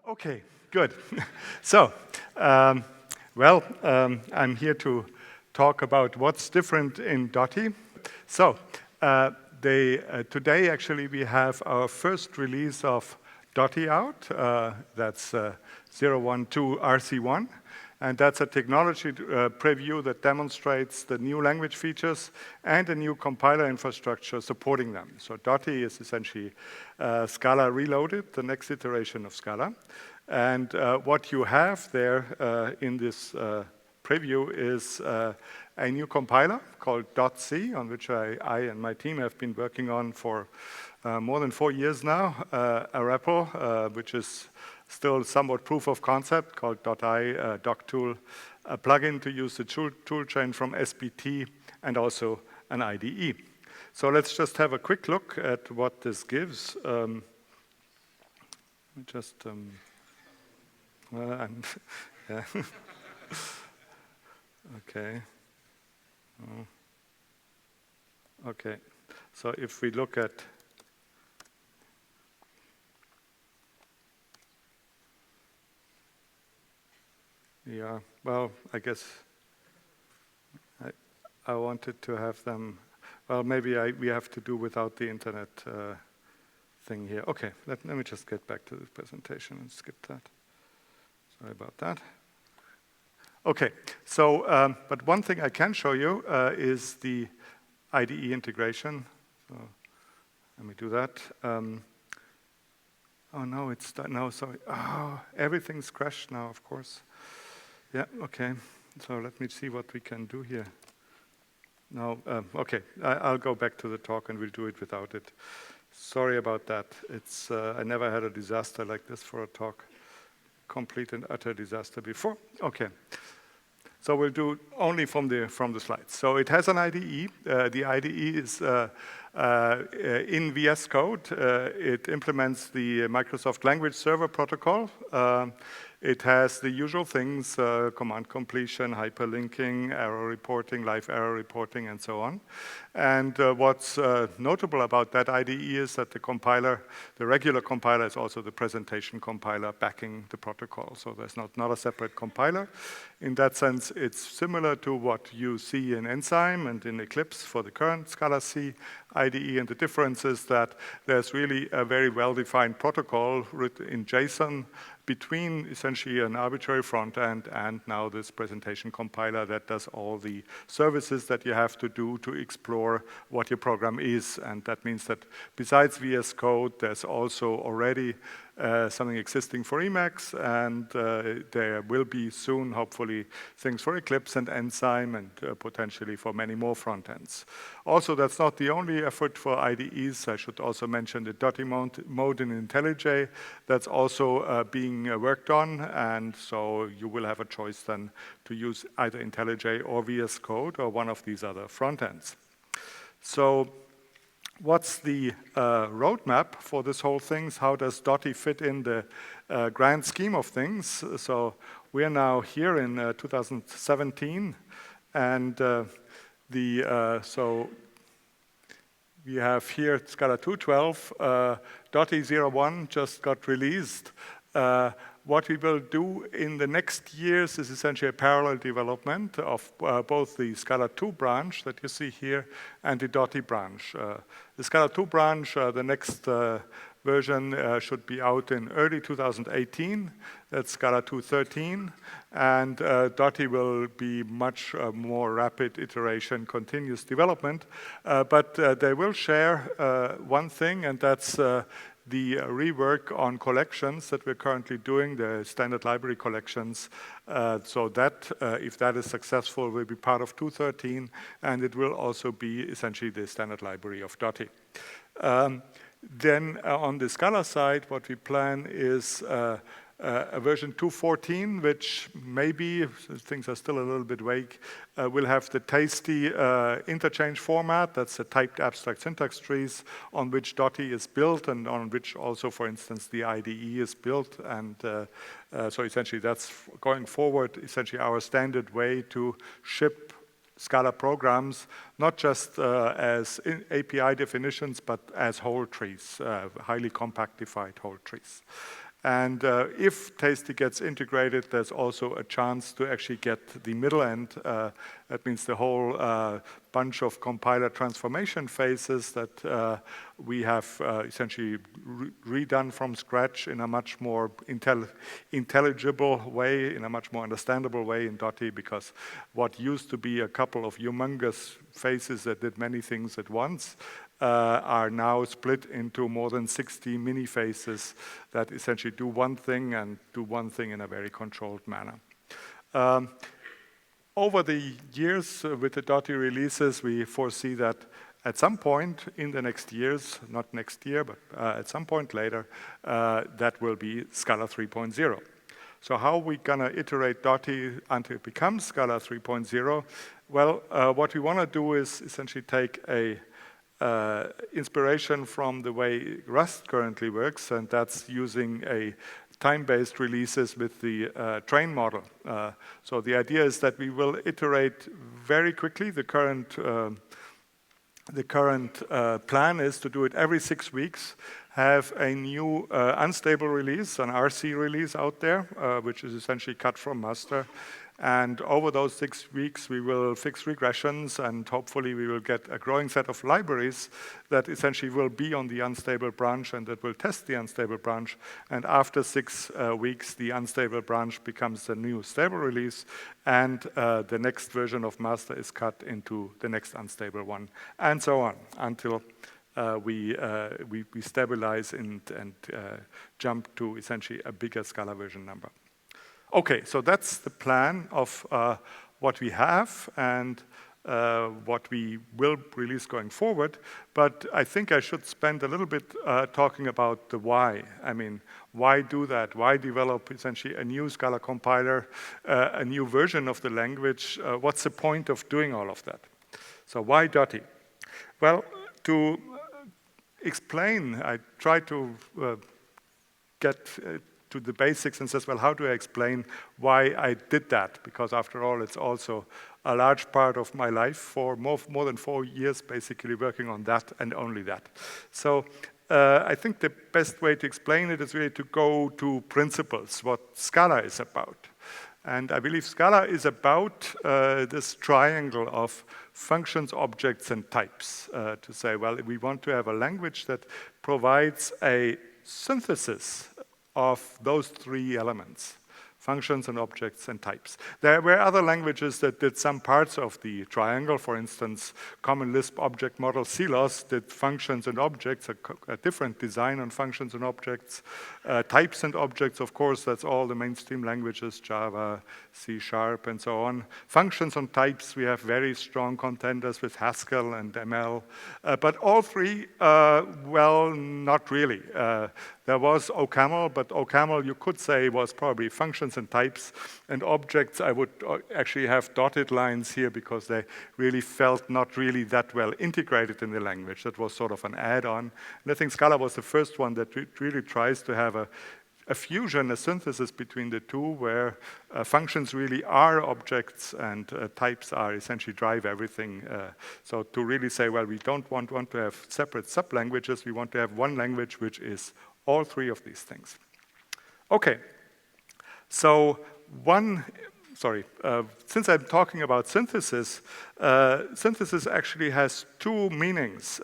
Okay, good. So, I'm here to talk about what's different in Dotty. So, today actually we have our first release of Dotty out. That's 012 RC1. And that's a technology preview that demonstrates the new language features and a new compiler infrastructure supporting them. So Dotty is essentially Scala Reloaded, the next iteration of Scala. And what you have there in this preview is a new compiler called .c, on which I and my team have been working on for more than 4 years now, a repo which is still somewhat proof of concept called .i doctool, a plugin to use the toolchain from SBT, and also an IDE. So let's just have a quick look at what this gives. Yeah. Okay. Okay. So if we look at well, I guess I wanted to have them. Well, maybe we have to do without the internet thing here. Okay, let me just get back to this presentation and skip that. Sorry about that. Okay, so but one thing I can show you is the IDE integration. So let me do that. Oh no, it's no. Sorry. Oh, everything's crashed now, of course. Yeah, okay. So let me see what we can do here. No, okay. I'll go back to the talk and we'll do it without it. Sorry about that. It's I never had a disaster like this for a talk. Complete and utter disaster before. Okay. So we'll do only from the slides. So it has an IDE. The IDE is in VS Code. It implements the Microsoft Language Server Protocol. It has the usual things, command completion, hyperlinking, error reporting, live error reporting, and so on. And what's notable about that IDE is that the compiler, the regular compiler, is also the presentation compiler backing the protocol. So there's not a separate compiler. In that sense, it's similar to what you see in Enzyme and in Eclipse for the current Scala C IDE, and the difference is that there's really a very well-defined protocol written in JSON between essentially an arbitrary front end and now this presentation compiler that does all the services that you have to do to explore what your program is. And that means that besides VS Code, there's also already something existing for Emacs, and there will be soon, hopefully, things for Eclipse and Enzyme and potentially for many more front ends. Also, that's not the only effort for IDEs. I should also mention the Dotty mode in IntelliJ. That's also being worked on, and so you will have a choice then to use either IntelliJ or VS Code or one of these other front ends. So what's the roadmap for this whole thing? How does Dotty fit in the grand scheme of things? So we're now here in 2017, and so we have here Scala 2.12. Dotty 0.1 just got released. What we will do in the next years is essentially a parallel development of both the Scala 2 branch that you see here and the Dotty branch. The Scala 2 branch, the next version should be out in early 2018. That's Scala 2.13. And Dotty will be much more rapid iteration, continuous development. But they will share one thing, and that's the rework on collections that we're currently doing, the standard library collections. So that, if that is successful, will be part of 2.13, and it will also be essentially the standard library of Dotty. Then on the Scala side, what we plan is a version 2.14, which maybe, things are still a little bit vague, will have the tasty interchange format. That's the typed abstract syntax trees on which Dotty is built and on which also, for instance, the IDE is built. And so essentially that's going forward, essentially our standard way to ship Scala programs, not just as API definitions, but as whole trees, highly compactified whole trees. And if Tasty gets integrated, there's also a chance to actually get the middle end. That means the whole bunch of compiler transformation phases that we have essentially redone from scratch in a much more intelligible way, in a much more understandable way in Dotty, because what used to be a couple of humongous phases that did many things at once are now split into more than 60 mini phases that essentially do one thing and do one thing in a very controlled manner. Over the years with the Dotty releases, we foresee that at some point in the next years, not next year, but at some point later, that will be Scala 3.0. So how are we gonna iterate Dotty until it becomes Scala 3.0? Well, what we wanna do is essentially take a inspiration from the way Rust currently works, and that's using a time-based releases with the train model. So the idea is that we will iterate very quickly. The current plan is to do it every 6 weeks, have a new unstable release, an RC release out there, which is essentially cut from master. And over those 6 weeks, we will fix regressions, and hopefully we will get a growing set of libraries that essentially will be on the unstable branch and that will test the unstable branch. And after 6 weeks, the unstable branch becomes the new stable release, and the next version of master is cut into the next unstable one, and so on, until we stabilize and jump to essentially a bigger Scala version number. Okay, so that's the plan of what we have and what we will release going forward. But I think I should spend a little bit talking about the why. I mean, why do that? Why develop essentially a new Scala compiler, a new version of the language? What's the point of doing all of that? So why Dotty? Well, to explain, I try to get to the basics and says, well, how do I explain why I did that? Because after all, it's also a large part of my life for more than 4 years, basically working on that and only that. So I think the best way to explain it is really to go to principles, what Scala is about. And I believe Scala is about this triangle of functions, objects, and types. To say, well, we want to have a language that provides a synthesis of those 3 elements: functions and objects and types. There were other languages that did some parts of the triangle. For instance, Common Lisp object model CLOS did functions and objects, a different design on functions and objects. Types and objects, of course, that's all the mainstream languages, Java, C#, and so on. Functions and types, we have very strong contenders with Haskell and ML. But all 3, well, not really. There was OCaml, but OCaml, you could say, was probably functions and types, and objects I would actually have dotted lines here because they really felt not really that well integrated in the language. That was sort of an add-on. And I think Scala was the first one that really tries to have a fusion, a synthesis between the two, where functions really are objects and types are essentially drive everything. So to really say, well, we don't want to have separate sub-languages, we want to have one language which is all 3 of these things. Okay, so since I'm talking about synthesis, synthesis actually has 2 meanings.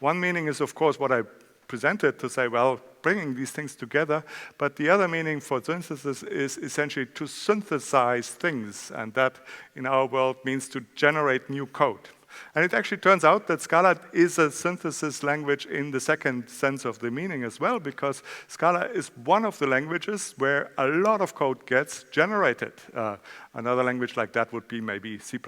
One meaning is, of course, what I presented to say, well, bringing these things together, but the other meaning for synthesis is essentially to synthesize things, and that in our world means to generate new code. And it actually turns out that Scala is a synthesis language in the second sense of the meaning as well, because Scala is one of the languages where a lot of code gets generated. Another language like that would be maybe C++,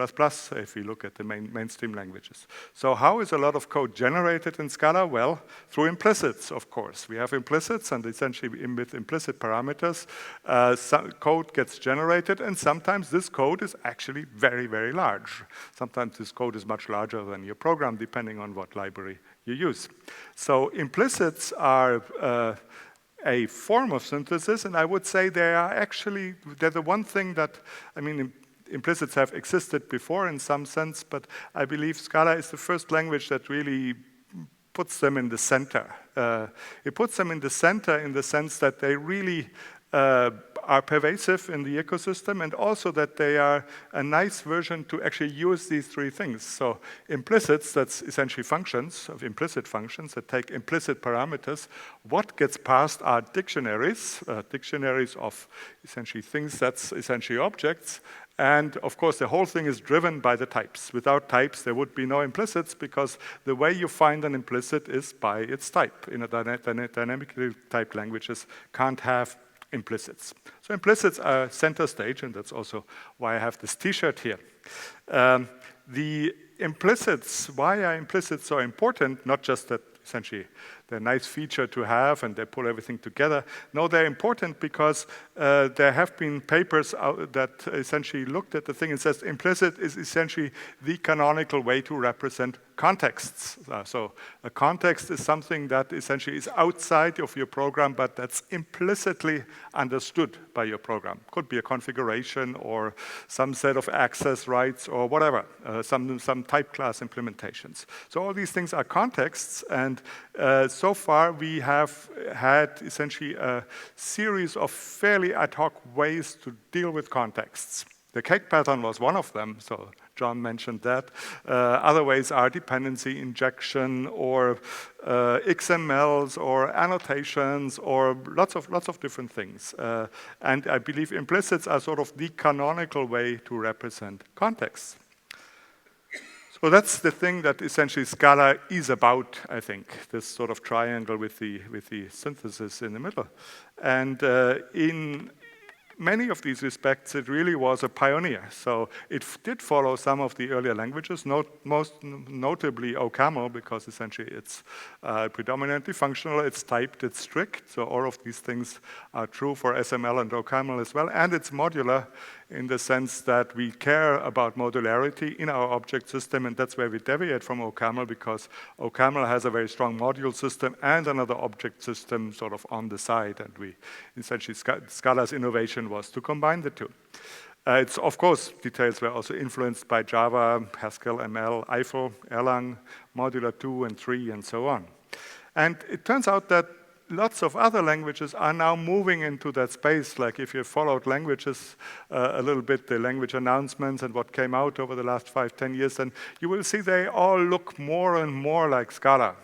if we look at the mainstream languages. So how is a lot of code generated in Scala? Well, through implicits, of course. We have implicits, and essentially with implicit parameters, some code gets generated, and sometimes this code is actually very, very large. Sometimes this code is much larger than your program, depending on what library you use. So implicits are a form of synthesis, and I would say they're the one thing that, I mean, implicits have existed before in some sense, but I believe Scala is the first language that really puts them in the center. It puts them in the center in the sense that they really are pervasive in the ecosystem, and also that they are a nice version to actually use these three things. So implicits, that's essentially functions, of implicit functions that take implicit parameters. What gets passed are dictionaries, dictionaries of essentially things that's essentially objects. And of course, the whole thing is driven by the types. Without types, there would be no implicits, because the way you find an implicit is by its type. In a dynamically typed languages can't have implicits. So implicits are center stage, and that's also why I have this t-shirt here. The implicits, why are implicits so important? Not just that essentially they're a nice feature to have and they pull everything together. No, they're important because there have been papers out that essentially looked at the thing and says implicit is essentially the canonical way to represent contexts. So a context is something that essentially is outside of your program, but that's implicitly understood by your program. Could be a configuration or some set of access rights or whatever, some type class implementations. So all these things are contexts, and so far we have had essentially a series of fairly ad hoc ways to deal with contexts. The cake pattern was one of them, so John mentioned that. Other ways are dependency injection, or XMLs, or annotations, or lots of different things. And I believe implicits are sort of the canonical way to represent contexts. So that's the thing that essentially Scala is about, I think, this sort of triangle with the synthesis in the middle. And in many of these respects, it really was a pioneer. So it did follow some of the earlier languages, most notably OCaml, because essentially it's predominantly functional, it's typed, it's strict. So all of these things are true for SML and OCaml as well. And it's modular in the sense that we care about modularity in our object system, and that's where we deviate from OCaml, because OCaml has a very strong module system and another object system sort of on the side, and we essentially Scala's innovation was to combine the two. It's, of course, details were also influenced by Java, Haskell, ML, Eiffel, Erlang, Modular 2 and 3, and so on. And it turns out that lots of other languages are now moving into that space. Like if you followed languages a little bit, the language announcements and what came out over the last 5-10 years, then you will see they all look more and more like Scala.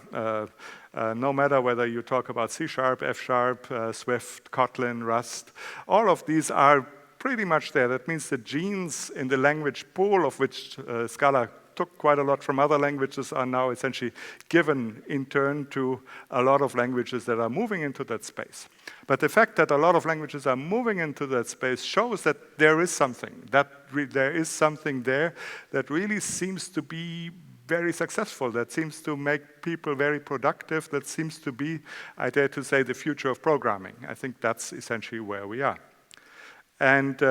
No matter whether you talk about C#, F#, Swift, Kotlin, Rust, all of these are pretty much there. That means the genes in the language pool, of which Scala took quite a lot from other languages, are now essentially given in turn to a lot of languages that are moving into that space. But the fact that a lot of languages are moving into that space shows that there is something, there is something there that really seems to be very successful, that seems to make people very productive, that seems to be, I dare to say, the future of programming. I think that's essentially where we are. And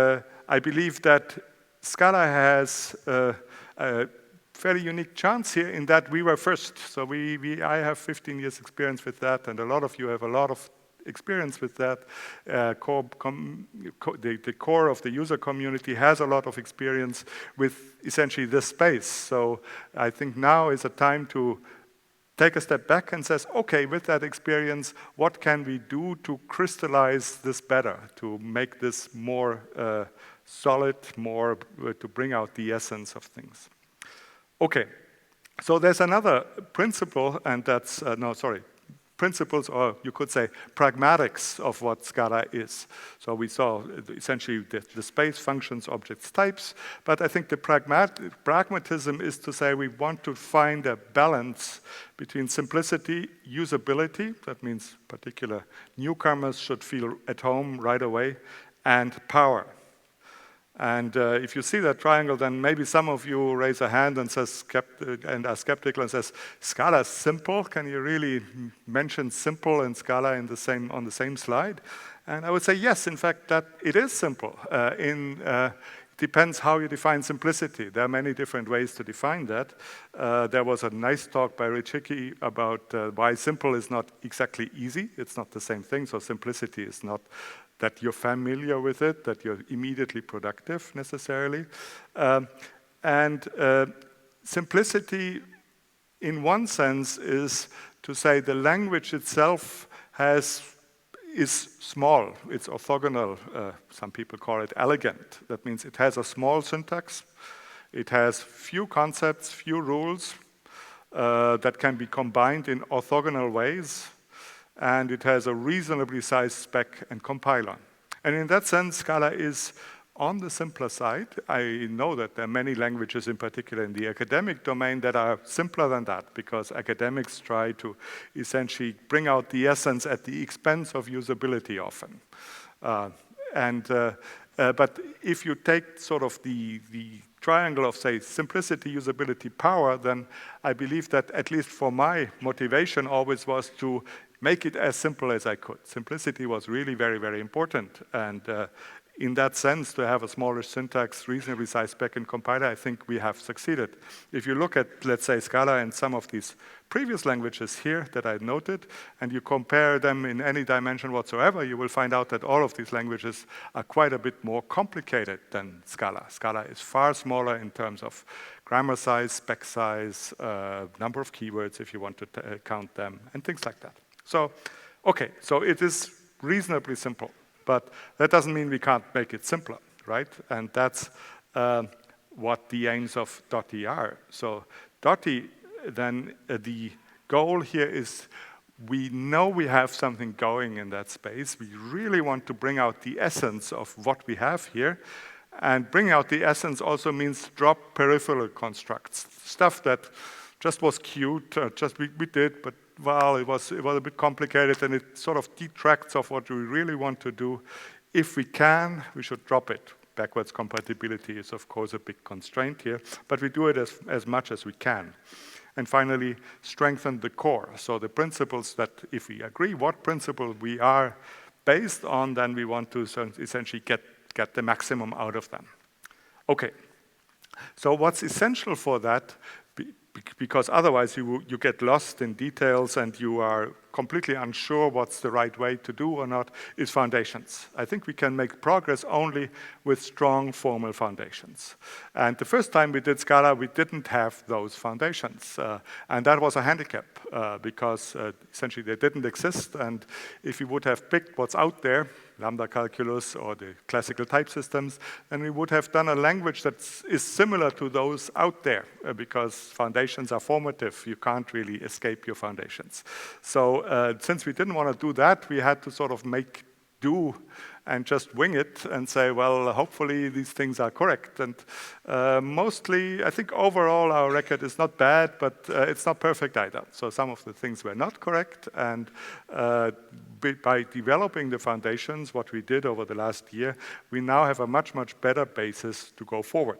I believe that Scala has a fairly unique chance here in that we were first. So I have 15 years experience with that, and a lot of you have a lot of experience with that. The core of the user community has a lot of experience with essentially this space. So I think now is a time to take a step back and says, okay, with that experience, what can we do to crystallize this better, to make this more solid, more to bring out the essence of things. Okay, so there's another principle, and that's, principles, or you could say pragmatics of what Scala is. So we saw essentially the space, functions, objects, types, but I think the pragmatism is to say we want to find a balance between simplicity, usability, that means particular newcomers should feel at home right away, and power. And if you see that triangle, then maybe some of you raise a hand and are skeptical and says, Scala Simple? Can you really mention Simple and Scala on the same slide? And I would say yes, in fact, that it is simple. It depends how you define simplicity. There are many different ways to define that. There was a nice talk by Rich Hickey about why simple is not exactly easy. It's not the same thing, so simplicity is not that you're familiar with it, that you're immediately productive necessarily. Simplicity, in one sense, is to say the language itself is small, it's orthogonal, some people call it elegant. That means it has a small syntax, it has few concepts, few rules that can be combined in orthogonal ways, and it has a reasonably sized spec and compiler. And in that sense, Scala is on the simpler side. I know that there are many languages, in particular in the academic domain, that are simpler than that, because academics try to essentially bring out the essence at the expense of usability often. But if you take sort of the triangle of, say, simplicity, usability, power, then I believe that, at least for my motivation, always was to make it as simple as I could. Simplicity was really very, very important. And in that sense, to have a smallish syntax, reasonably sized spec and compiler, I think we have succeeded. If you look at, let's say, Scala and some of these previous languages here that I noted, and you compare them in any dimension whatsoever, you will find out that all of these languages are quite a bit more complicated than Scala. Scala is far smaller in terms of grammar size, spec size, number of keywords, if you want to count them, and things like that. So, okay, so it is reasonably simple. But that doesn't mean we can't make it simpler, right? And that's what the aims of Dotty are. So Dotty, then the goal here is, we know we have something going in that space. We really want to bring out the essence of what we have here. And bring out the essence also means drop peripheral constructs, stuff that just was cute, just we did, but well, it was a bit complicated, and it sort of detracts of what we really want to do. If we can, we should drop it. Backwards compatibility is, of course, a big constraint here, but we do it as much as we can. And finally, strengthen the core. So the principles that, if we agree what principle we are based on, then we want to essentially get the maximum out of them. Okay, so what's essential for that, because otherwise you get lost in details and you are completely unsure what's the right way to do or not, is foundations. I think we can make progress only with strong formal foundations. And the first time we did Scala, we didn't have those foundations. And that was a handicap, because essentially they didn't exist. And if we would have picked what's out there, lambda calculus or the classical type systems, then we would have done a language that is similar to those out there, because foundations are formative. You can't really escape your foundations. So since we didn't want to do that, we had to sort of make do and just wing it and say, well, hopefully these things are correct. And mostly, I think overall our record is not bad, but it's not perfect either. So some of the things were not correct, and by developing the foundations, what we did over the last year, we now have a much, much better basis to go forward.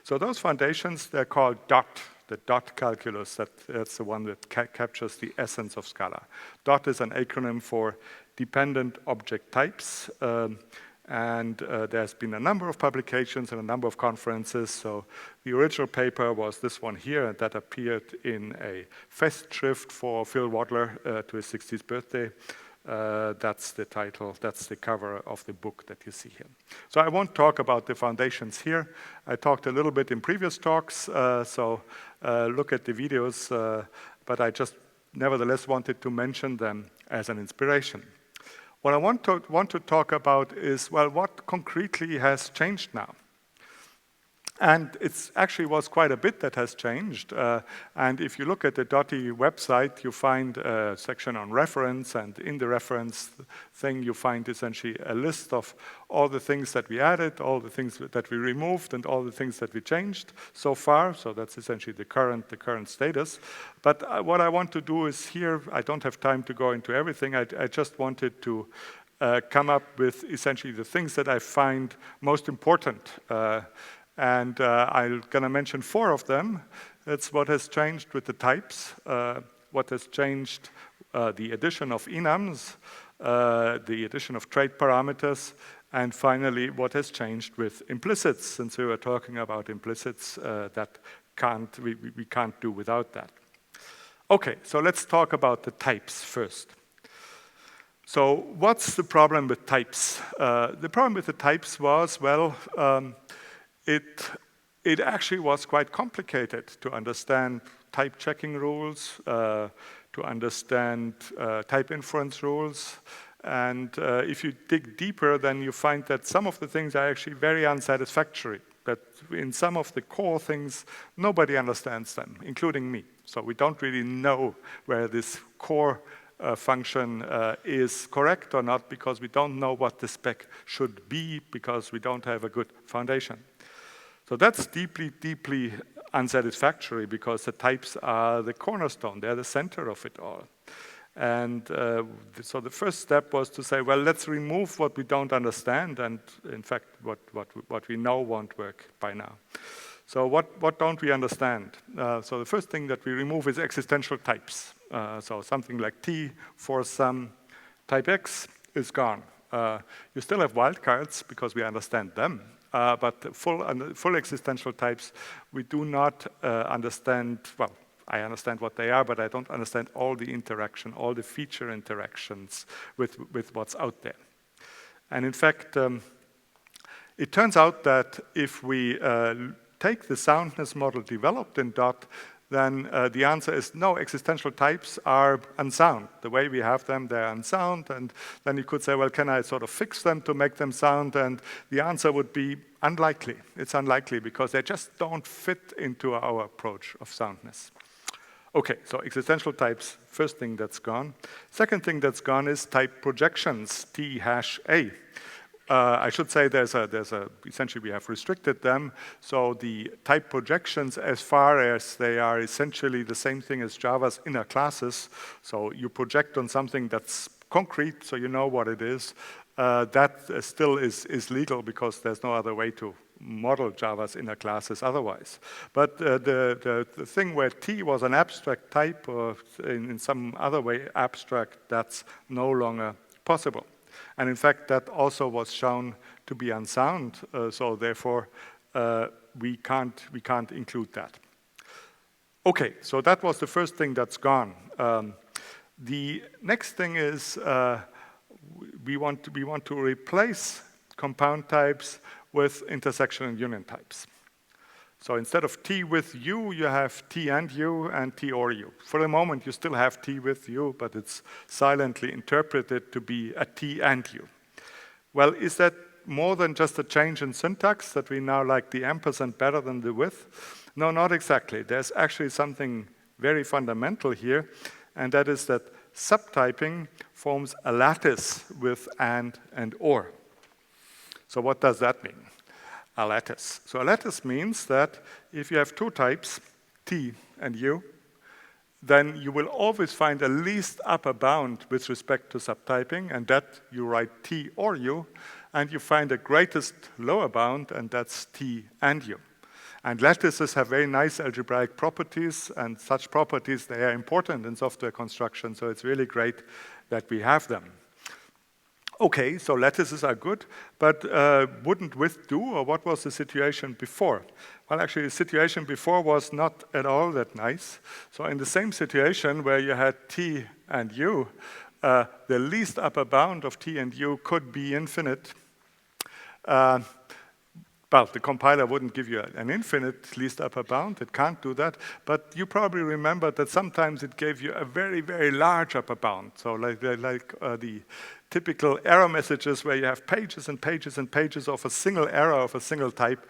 So those foundations, they're called DOT. The DOT calculus, that's the one that captures the essence of Scala. DOT is an acronym for Dependent Object Types, and there's been a number of publications and a number of conferences. So the original paper was this one here, and that appeared in a Festschrift for Phil Wadler to his 60th birthday. That's the title, that's the cover of the book that you see here. So I won't talk about the foundations here. I talked a little bit in previous talks, so look at the videos, but I just nevertheless wanted to mention them as an inspiration. What I want to talk about is, well, what concretely has changed now? And it actually was quite a bit that has changed. And if you look at the Dotty website, you find a section on reference, and in the reference thing, you find essentially a list of all the things that we added, all the things that we removed, and all the things that we changed so far. So that's essentially the current status. But what I want to do is here, I don't have time to go into everything. I just wanted to come up with essentially the things that I find most important. And I'm going to mention 4 of them. It's what has changed with the types, what has changed, the addition of enums, the addition of trait parameters, and finally, what has changed with implicits, since we were talking about implicits that we can't do without that. Okay, so let's talk about the types first. So what's the problem with types? The problem with the types was, well, it actually was quite complicated to understand type checking rules, to to understand type inference rules. And if you dig deeper, then you find that some of the things are actually very unsatisfactory. That in some of the core things, nobody understands them, including me. So we don't really know where this core function is correct or not, because we don't know what the spec should be, because we don't have a good foundation. So that's deeply, deeply unsatisfactory, because the types are the cornerstone. They're the center of it all. And so the first step was to say, well, let's remove what we don't understand, and in fact, what we know won't work by now. So what don't we understand? So the first thing that we remove is existential types. So something like T for some type X is gone. You still have wildcards because we understand them, but full existential types, we do not understand, well, I understand what they are, but I don't understand all the interaction, all the feature interactions with what's out there. And in fact, it turns out that if we take the soundness model developed in Dot, then the answer is no, existential types are unsound. The way we have them, they're unsound. And then you could say, well, can I sort of fix them to make them sound? And the answer would be unlikely. It's unlikely because they just don't fit into our approach of soundness. Okay, so existential types, first thing that's gone. Second thing that's gone is type projections, T hash A. I should say essentially we have restricted them. So the type projections, as far as they are essentially the same thing as Java's inner classes. So you project on something that's concrete, so you know what it is. That still is legal because there's no other way to model Java's inner classes otherwise. But the thing where T was an abstract type or in some other way abstract, that's no longer possible. And in fact, that also was shown to be unsound, so therefore we can't include that. Okay, so that was the first thing that's gone. The next thing is we want to replace compound types with intersection and union types. So instead of T with U, you have T and U and T or U. For the moment, you still have T with U, but it's silently interpreted to be a T and U. Well, is that more than just a change in syntax, that we now like the ampersand better than the with? No, not exactly. There's actually something very fundamental here, and that is that subtyping forms a lattice with and or. So what does that mean? A lattice. So a lattice means that if you have two types, T and U, then you will always find a least upper bound with respect to subtyping, and that you write T or U, and you find a greatest lower bound, and that's T and U. And lattices have very nice algebraic properties, and such properties, they are important in software construction, so it's really great that we have them. Okay, so lattices are good, but wouldn't with do, or what was the situation before? Well, actually, the situation before was not at all that nice. So in the same situation where you had T and U, the least upper bound of T and U could be infinite. Well, the compiler wouldn't give you an infinite least upper bound. It can't do that. But you probably remember that sometimes it gave you a very, very large upper bound. So like the typical error messages where you have pages and pages and pages of a single error of a single type,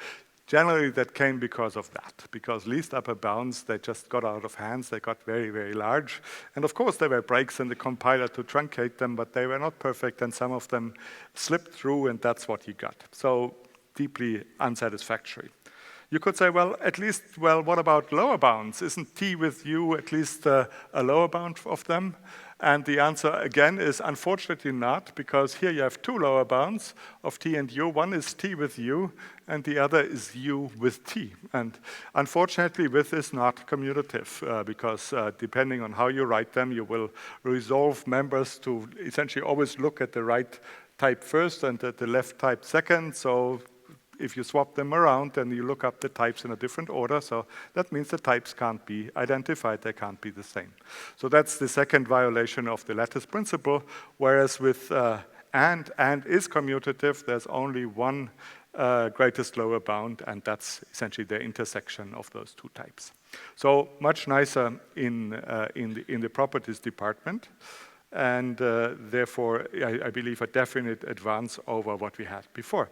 generally that came because of that. Because least upper bounds, they just got out of hands. They got very, very large. And of course, there were breaks in the compiler to truncate them, but they were not perfect, and some of them slipped through, and that's what you got. So deeply unsatisfactory. You could say, well, at least, well, what about lower bounds? Isn't T with U at least a lower bound of them? And the answer, again, is unfortunately not, because here you have two lower bounds of T and U. One is T with U, and the other is U with T. And unfortunately, with is not commutative, because depending on how you write them, you will resolve members to essentially always look at the right type first and at the left type second. So if you swap them around, then you look up the types in a different order. So that means the types can't be identified. They can't be the same. So that's the second violation of the lattice principle. Whereas with and is commutative, there's only one greatest lower bound, and that's essentially the intersection of those two types. So much nicer in the properties department, and therefore I believe a definite advance over what we had before.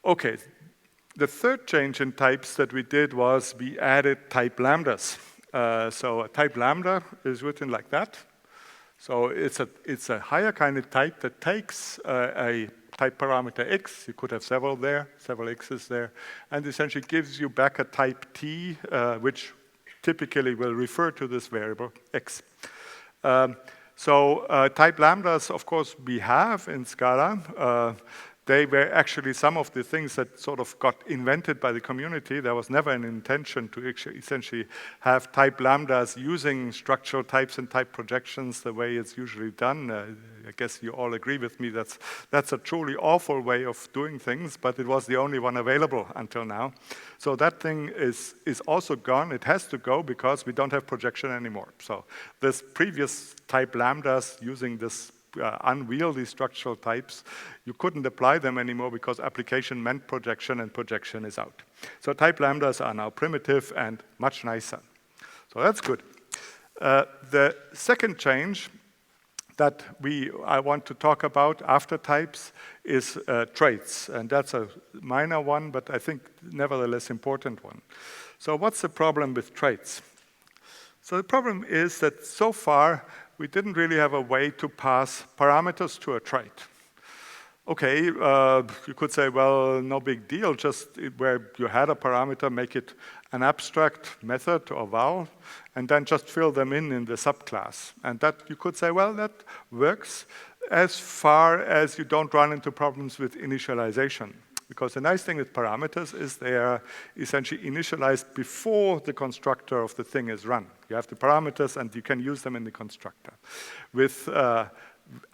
Okay, the third change in types that we did was we added type lambdas. So a type lambda is written like that. So it's a higher kind of type that takes a type parameter x. You could have several there, several x's there, and essentially gives you back a type t, which typically will refer to this variable x. Type lambdas, of course, we have in Scala. They were actually some of the things that sort of got invented by the community. There was never an intention to essentially have type lambdas using structural types and type projections the way it's usually done. I guess you all agree with me that's a truly awful way of doing things, but it was the only one available until now. So that thing is also gone. It has to go because we don't have projection anymore. So this previous type lambdas using this unwieldy structural types, you couldn't apply them anymore because application meant projection, and projection is out. So type lambdas are now primitive and much nicer. So that's good. The second change that I want to talk about after types is traits, and that's a minor one, but I think nevertheless important one. So what's the problem with traits? So the problem is that so far we didn't really have a way to pass parameters to a trait. Okay, you could say, well, no big deal, just where you had a parameter, make it an abstract method or val, and then just fill them in the subclass. And that you could say, well, that works as far as you don't run into problems with initialization. Because the nice thing with parameters is they are essentially initialized before the constructor of the thing is run. You have the parameters and you can use them in the constructor. With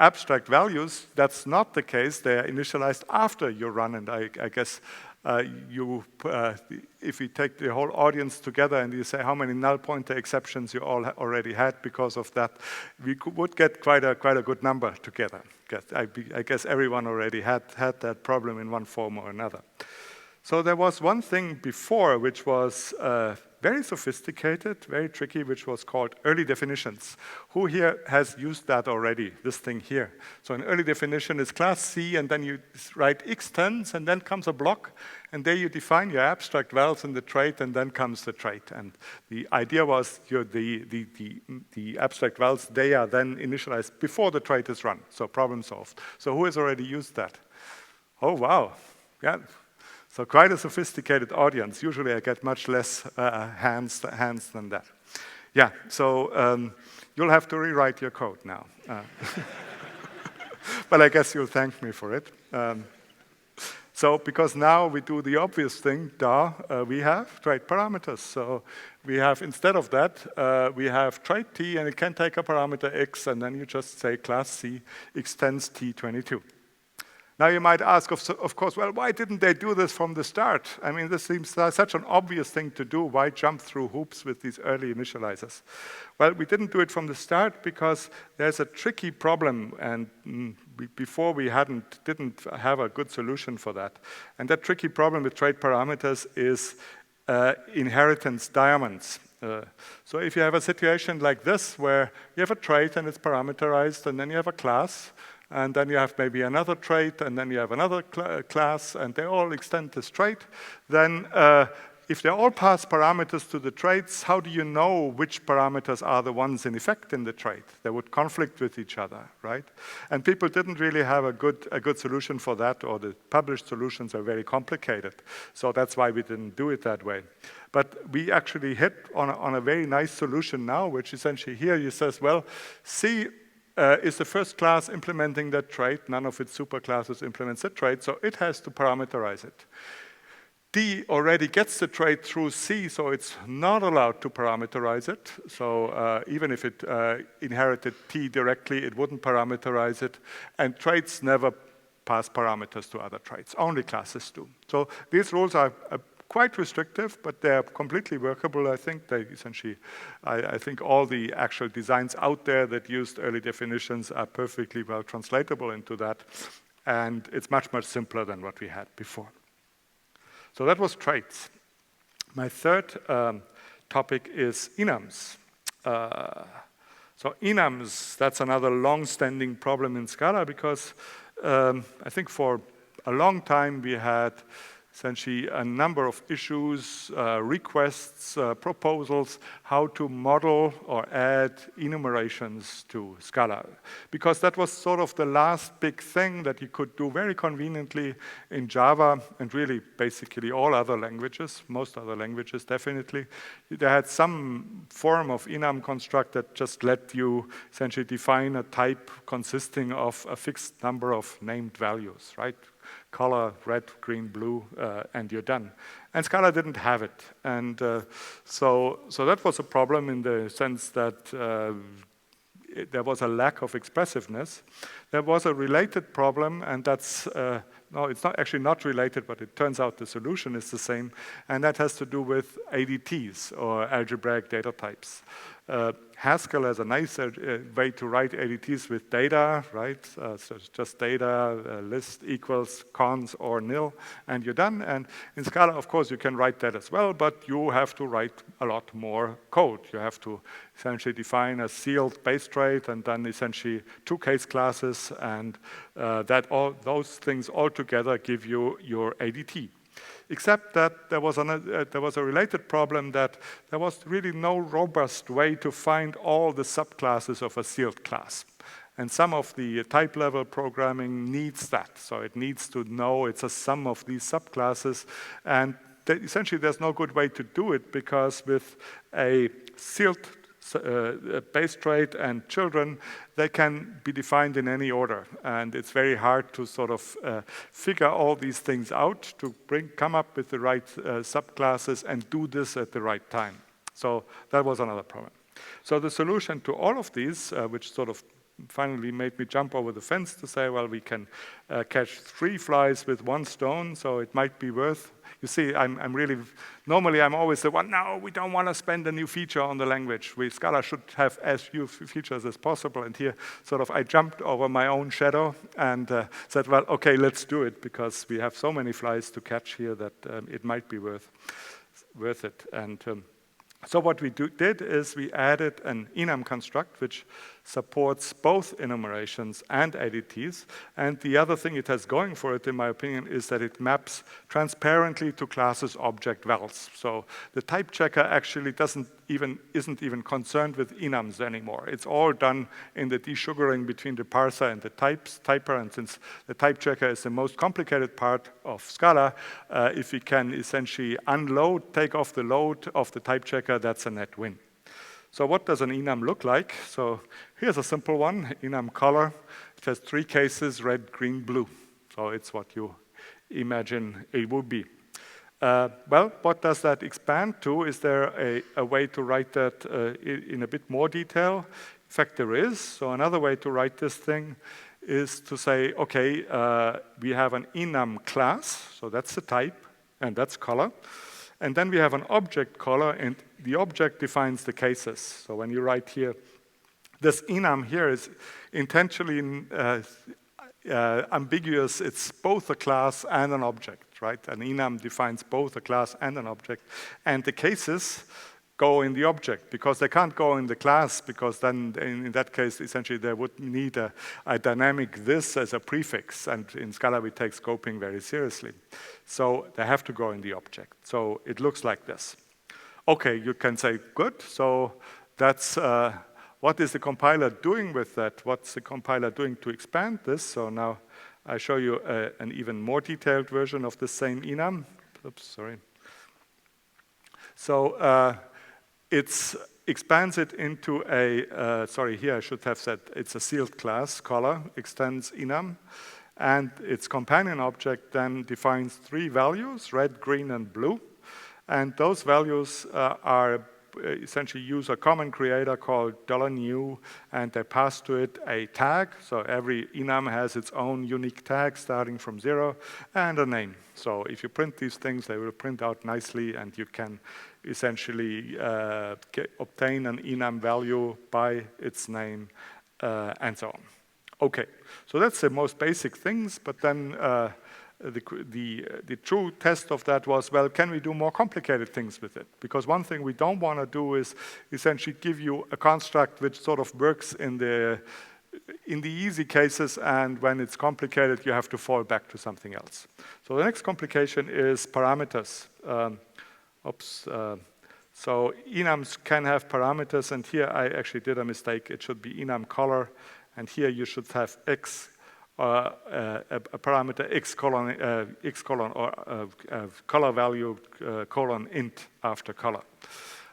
abstract values, that's not the case. They are initialized after you run, and I guess if you take the whole audience together and you say how many null pointer exceptions you all already had because of that, we would get quite a good number together. I guess everyone already had that problem in one form or another. So there was one thing before which was very sophisticated, very tricky, which was called early definitions. Who here has used that already, this thing here? So an early definition is class C, and then you write extends, and then comes a block, and there you define your abstract vals in the trait, and then comes the trait. And the idea was the abstract vals, they are then initialized before the trait is run, so problem solved. So who has already used that? Oh, wow, yeah. So quite a sophisticated audience. Usually I get much less hands than that. Yeah, so you'll have to rewrite your code now. But I guess you'll thank me for it. So because now we do the obvious thing, we have trait parameters. So we have, instead of that, we have trait t, and it can take a parameter x, and then you just say class C extends t22. Now you might ask, of course, well, why didn't they do this from the start? I mean, this seems such an obvious thing to do. Why jump through hoops with these early initializers? Well, we didn't do it from the start because there's a tricky problem, and before we didn't have a good solution for that. And that tricky problem with trait parameters is inheritance diamonds. So if you have a situation like this, where you have a trait and it's parameterized, and then you have a class, and then you have maybe another trait, and then you have another class, and they all extend this trait, then if they all pass parameters to the traits, how do you know which parameters are the ones in effect in the trait? They would conflict with each other, right? And people didn't really have a good solution for that, or the published solutions are very complicated. So that's why we didn't do it that way. But we actually hit on a very nice solution now, which essentially here you says, well, C is the first class implementing that trait. None of its superclasses implements that trait, so it has to parameterize it. D already gets the trait through C, so it's not allowed to parameterize it. So even if it inherited T directly, it wouldn't parameterize it. And traits never pass parameters to other traits. Only classes do. So these rules are quite restrictive, but they're completely workable, I think. They essentially, I think all the actual designs out there that used early definitions are perfectly well translatable into that. and it's much, much simpler than what we had before. So that was traits. My third topic is enums. So enums, that's another long-standing problem in Scala because I think for a long time we had essentially a number of issues, requests, proposals, how to model or add enumerations to Scala. Because that was sort of the last big thing that you could do very conveniently in Java and really basically all other languages, most other languages definitely. They had some form of enum construct that just let you essentially define a type consisting of a fixed number of named values, right? Color, red, green, blue, and you're done. And Scala didn't have it. And so that was a problem in the sense that there was a lack of expressiveness. There was a related problem, and that's, no, it's not actually not related, but it turns out the solution is the same, and that has to do with ADTs, or algebraic data types. Haskell has a nice way to write ADTs with data, right? So it's just data, list equals cons or nil, and you're done. And in Scala, of course, you can write that as well, but you have to write a lot more code. You have to essentially define a sealed base trait and then essentially two case classes, and those things all together give you your ADT. Except that there was a related problem that there was really no robust way to find all the subclasses of a sealed class. And some of the type level programming needs that. So it needs to know it's a sum of these subclasses. And essentially there's no good way to do it because with a sealed base trait and children, they can be defined in any order. And it's very hard to sort of figure all these things out to come up with the right subclasses and do this at the right time. So that was another problem. So the solution to all of these, which sort of finally made me jump over the fence to say, well, we can catch 3 flies with 1 stone, so it might be worth. You see, normally I'm always the one, no, we don't want to spend a new feature on the language. Scala should have as few features as possible. And here, sort of, I jumped over my own shadow and said, well, okay, let's do it because we have so many flies to catch here that it might be worth it. And so what we did is we added an enum construct, which supports both enumerations and ADTs. And the other thing it has going for it, in my opinion, is that it maps transparently to classes object vals. So the type checker actually isn't even concerned with enums anymore. It's all done in the desugaring between the parser and the typer. And since the type checker is the most complicated part of Scala, if we can essentially take off the load of the type checker, that's a net win. So what does an enum look like? So here's a simple one, enum color. It has 3 cases, red, green, blue. So it's what you imagine it would be. Well, what does that expand to? Is there a way to write that in a bit more detail? In fact, there is. So another way to write this thing is to say, okay, we have an enum class, so that's the type, and that's color. And then we have an object color, and the object defines the cases. So when you write here, this enum here is intentionally ambiguous. It's both a class and an object, right? An enum defines both a class and an object. And the cases go in the object because they can't go in the class because then in that case, essentially, they would need a dynamic this as a prefix. And in Scala, we take scoping very seriously. So they have to go in the object. So it looks like this. Okay, you can say, good. So that's what is the compiler doing with that? What's the compiler doing to expand this? So now I show you an even more detailed version of the same enum. Oops, sorry. So it expands it into a, sorry, here I should have said it's a sealed class, color, extends enum, and its companion object then defines 3 values, red, green, and blue. And those values are essentially use a common creator called $new, and they pass to it a tag. So every enum has its own unique tag starting from 0 and a name. So if you print these things, they will print out nicely, and you can essentially obtain an enum value by its name and so on. Okay, so that's the most basic things, but then the true test of that was, well, can we do more complicated things with it? Because one thing we don't want to do is essentially give you a construct which sort of works in the easy cases, and when it's complicated, you have to fall back to something else. So the next complication is parameters. So enums can have parameters, and here I actually did a mistake. It should be enum color, and here you should have x, a parameter x colon or color value colon int after color.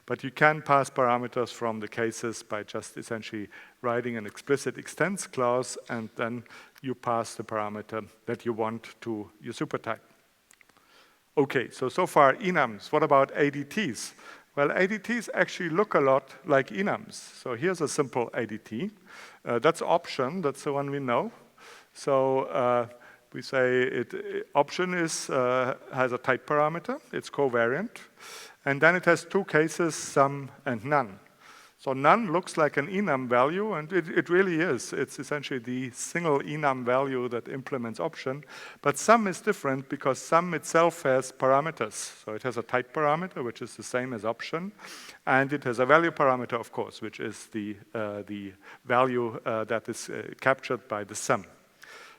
But you can pass parameters from the cases by just essentially writing an explicit extends clause, and then you pass the parameter that you want to your supertype. Okay, so far enums. What about ADTs? Well, ADTs actually look a lot like enums. So here's a simple ADT. That's option, that's the one we know. So we say option has a type parameter, it's covariant. And then it has two cases, sum and none. So none looks like an enum value, and it really is. It's essentially the single enum value that implements option. But sum is different because sum itself has parameters. So it has a type parameter, which is the same as option. And it has a value parameter, of course, which is the value that is captured by the sum.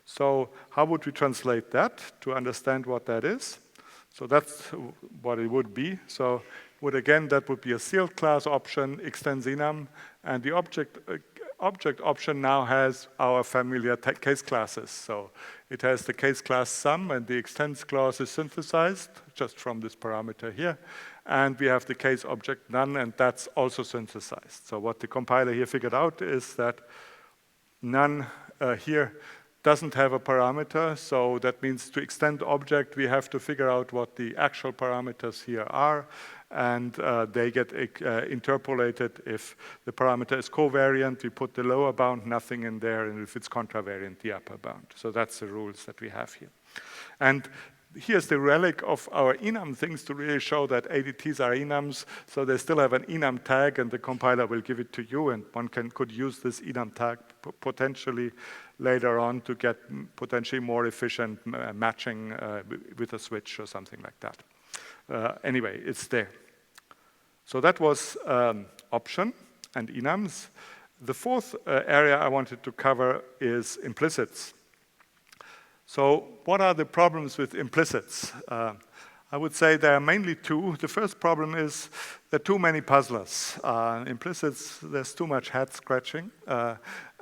So how would we translate that to understand what that is? So that's what it would be. So that would be a sealed class option, extends enum, and the object option now has our familiar case classes. So it has the case class sum, and the extends clause is synthesized just from this parameter here. And we have the case object none, and that's also synthesized. So what the compiler here figured out is that none here doesn't have a parameter, so that means to extend object, we have to figure out what the actual parameters here are, and they get interpolated. If the parameter is covariant, we put the lower bound, nothing in there, and if it's contravariant, the upper bound. So that's the rules that we have here. And here's the relic of our enum things to really show that ADTs are enums, so they still have an enum tag, and the compiler will give it to you, and one could use this enum tag potentially later on to get potentially more efficient matching with a switch or something like that. Anyway, it's there. So that was option and enums. The fourth area I wanted to cover is implicits. So what are the problems with implicits? I would say there are mainly two. The first problem is there are too many puzzlers. Implicits, there's too much head scratching.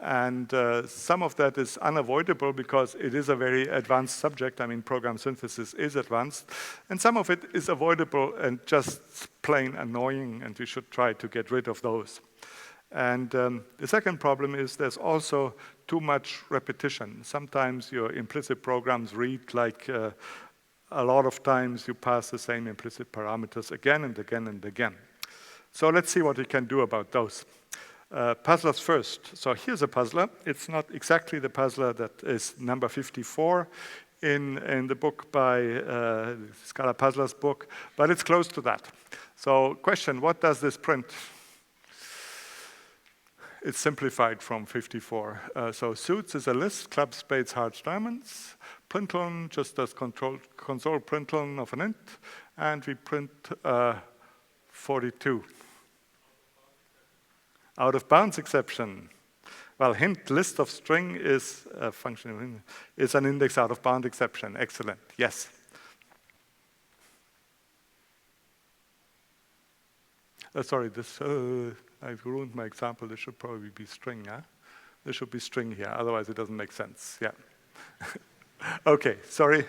And some of that is unavoidable because it is a very advanced subject. I mean, program synthesis is advanced. And some of it is avoidable and just plain annoying, and we should try to get rid of those. And the second problem is there's also too much repetition. Sometimes your implicit programs read like a lot of times you pass the same implicit parameters again and again and again. So let's see what we can do about those. Puzzlers first. So here's a puzzler. It's not exactly the puzzler that is number 54 in the book by Scala Puzzlers book, but it's close to that. So question, what does this print? It's simplified from 54. So suits is a list, club, spades, hearts, diamonds. Println just does console println of an int, and we print 42. Out of bounds exception. Well, hint list of string is a function, is an index out of bound exception. Excellent, yes. Sorry, this, I've ruined my example. This should probably be string, huh? This should be string here, otherwise it doesn't make sense, yeah. Okay, sorry,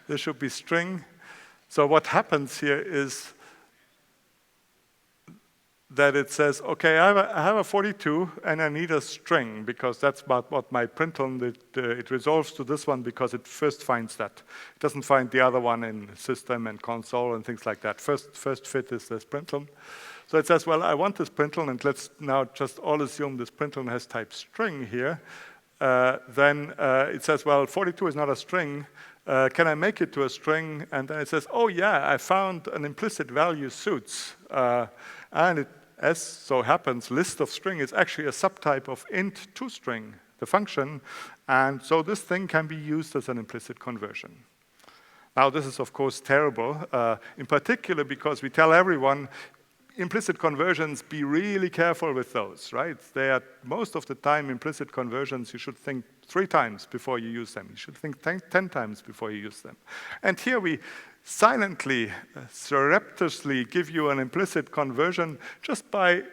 this should be string. So what happens here is that it says, okay, I have a 42 and I need a string because that's about what my println, it resolves to this one because it first finds that. It doesn't find the other one in system and console and things like that. First fit is this println. So it says, well, I want this println, and let's now just all assume this println has type string here. Then it says, well, 42 is not a string. Can I make it to a string? And then it says, oh yeah, I found an implicit value suits. And it, as so happens, list of string is actually a subtype of int toString. the function. And so this thing can be used as an implicit conversion. Now, this is, of course, terrible, in particular because we tell everyone, implicit conversions, be really careful with those, right? They are, most of the time, implicit conversions, you should think 3 times before you use them. You should think 10 times before you use them. And here we silently, surreptitiously give you an implicit conversion just by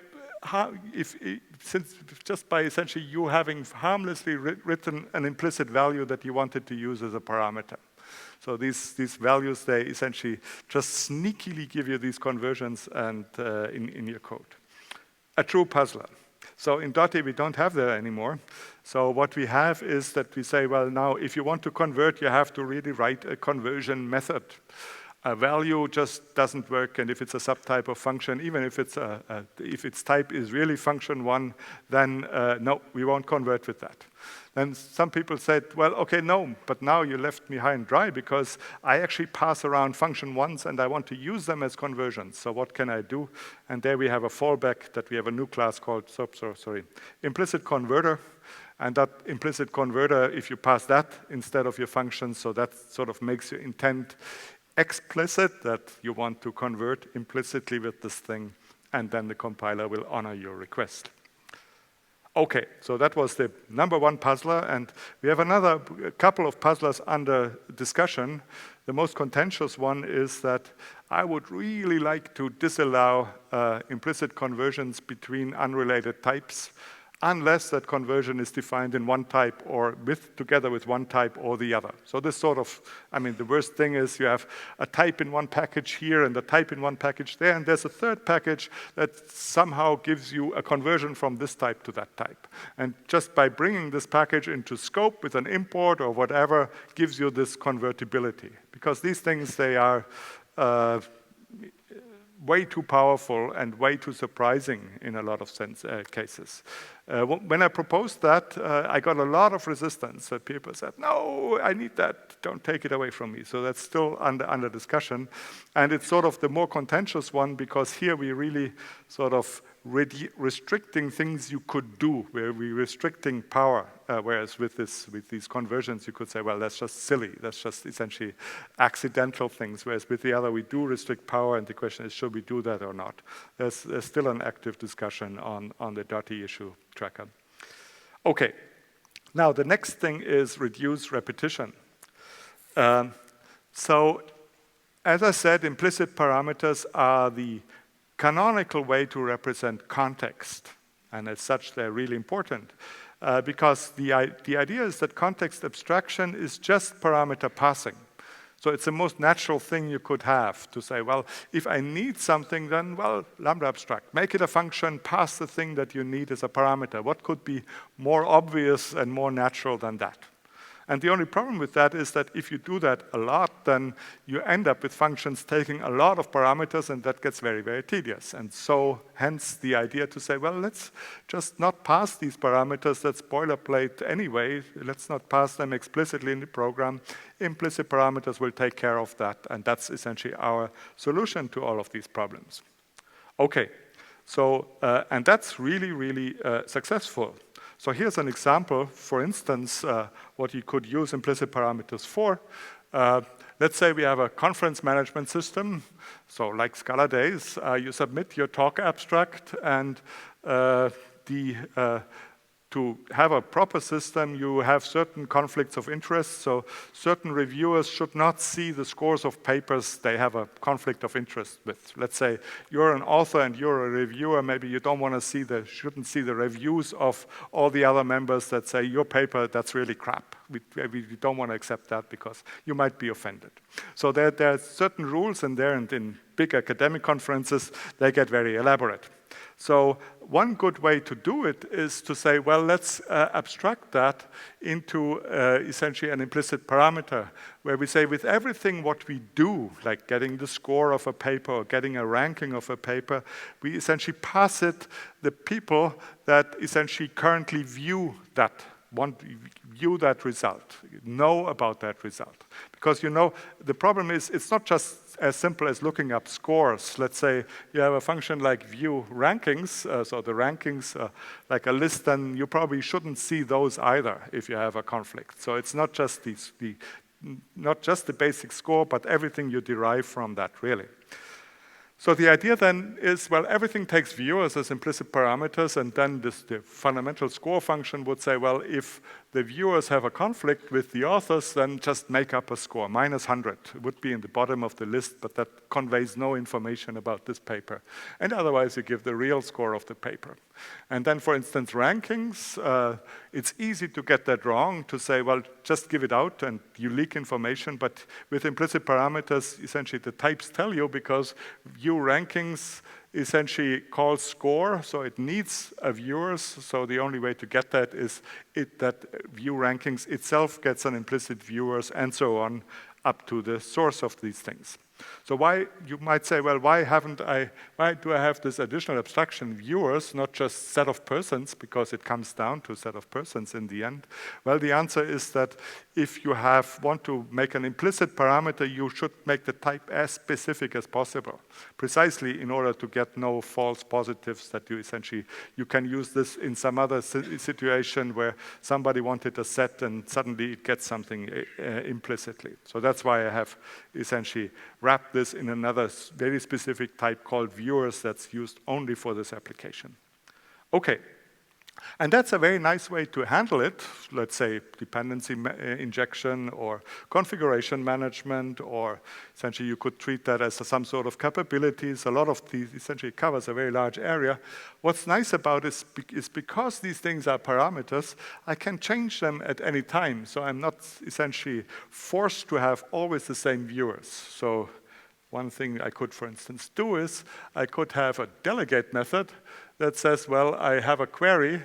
essentially you having harmlessly written an implicit value that you wanted to use as a parameter. So these values, they essentially just sneakily give you these conversions and in your code. A true puzzler. So in Dotty, we don't have that anymore. So what we have is that we say, well, now, if you want to convert, you have to really write a conversion method. A value just doesn't work, and if it's a subtype of function, even if it's if its type is really function 1, then no, we won't convert with that. Then some people said, well, okay, no, but now you left me high and dry because I actually pass around function 1s and I want to use them as conversions. So what can I do? And there we have a fallback that we have a new class called implicit converter. And that implicit converter, if you pass that instead of your function, so that sort of makes your intent explicit that you want to convert implicitly with this thing, and then the compiler will honor your request. Okay, so that was the number 1 puzzler, and we have another couple of puzzlers under discussion. The most contentious one is that I would really like to disallow implicit conversions between unrelated types, unless that conversion is defined in one type or together with one type or the other. So this sort of, I mean, the worst thing is you have a type in one package here and a type in one package there, and there's a third package that somehow gives you a conversion from this type to that type. And just by bringing this package into scope with an import or whatever gives you this convertibility. Because these things, they are way too powerful and way too surprising in a lot of cases. When I proposed that, I got a lot of resistance. People said, no, I need that, don't take it away from me. So that's still under discussion. And it's sort of the more contentious one because here we really sort of restricting things you could do, where we're restricting power, whereas with these conversions you could say, well, that's just silly, that's just essentially accidental things, whereas with the other we do restrict power, and the question is, should we do that or not? There's still an active discussion on the Dotty issue tracker. Okay, now the next thing is reduce repetition. So as I said, implicit parameters are the canonical way to represent context, and as such they're really important because the idea is that context abstraction is just parameter passing. So it's the most natural thing you could have to say, well, if I need something, then, well, lambda abstract. Make it a function, pass the thing that you need as a parameter. What could be more obvious and more natural than that? And the only problem with that is that if you do that a lot, then you end up with functions taking a lot of parameters, and that gets very, very tedious. And so, hence the idea to say, well, let's just not pass these parameters. That's boilerplate anyway. Let's not pass them explicitly in the program. Implicit parameters will take care of that, and that's essentially our solution to all of these problems. Okay, so, and that's really, really successful. So here's an example, for instance, what you could use implicit parameters for. Let's say we have a conference management system, so like Scala Days, you submit your talk abstract, and to have a proper system, you have certain conflicts of interest, so certain reviewers should not see the scores of papers they have a conflict of interest with. Let's say you're an author and you're a reviewer, maybe you don't want to shouldn't see the reviews of all the other members that say your paper, that's really crap. We don't want to accept that because you might be offended. So there are certain rules in there, and in big academic conferences, they get very elaborate. So one good way to do it is to say, well, let's abstract that into essentially an implicit parameter, where we say with everything what we do, like getting the score of a paper or getting a ranking of a paper, we essentially pass it the people that essentially currently view that view that result, know about that result. Because you know, the problem is it's not just as simple as looking up scores. Let's say you have a function like view rankings, so the rankings like a list, then you probably shouldn't see those either if you have a conflict. So it's not just not just the basic score, but everything you derive from that, really. So the idea then is, well, everything takes viewers as implicit parameters, and then the fundamental score function would say, well, if the viewers have a conflict with the authors, then just make up a score. -100 would be in the bottom of the list, but that conveys no information about this paper. And otherwise, you give the real score of the paper. And then, for instance, rankings, it's easy to get that wrong, to say, well, just give it out and you leak information. But with implicit parameters, essentially the types tell you, because view rankings essentially calls score, so it needs a viewers. So the only way to get that is that view rankings itself gets an implicit viewers, and so on, up to the source of these things. So why, you might say, well, why do I have this additional abstraction, viewers, not just set of persons, because it comes down to a set of persons in the end? Well, the answer is that if you want to make an implicit parameter, you should make the type as specific as possible, precisely in order to get no false positives, that you can use this in some other situation where somebody wanted a set and suddenly it gets something implicitly. So that's why I have essentially wrapped this in another very specific type called viewers that's used only for this application. Okay. And that's a very nice way to handle it. Let's say dependency injection or configuration management, or essentially you could treat that as some sort of capabilities. A lot of these essentially covers a very large area. What's nice about it is because these things are parameters, I can change them at any time. So I'm not essentially forced to have always the same viewers. So one thing I could, for instance, do is I could have a delegate method that says, well, I have a query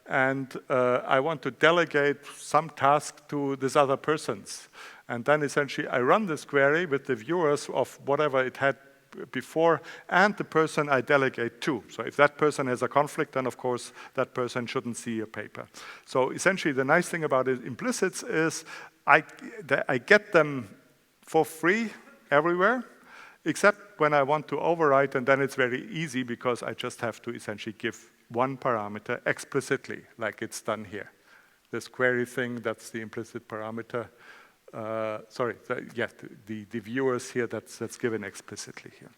and I want to delegate some task to these other persons. And then essentially I run this query with the viewers of whatever it had before and the person I delegate to. So if that person has a conflict, then of course that person shouldn't see a paper. So essentially the nice thing about implicits is I get them for free everywhere, except when I want to overwrite, and then it's very easy because I just have to essentially give one parameter explicitly, like it's done here. This query thing, that's the implicit parameter. The viewers here, that's given explicitly here.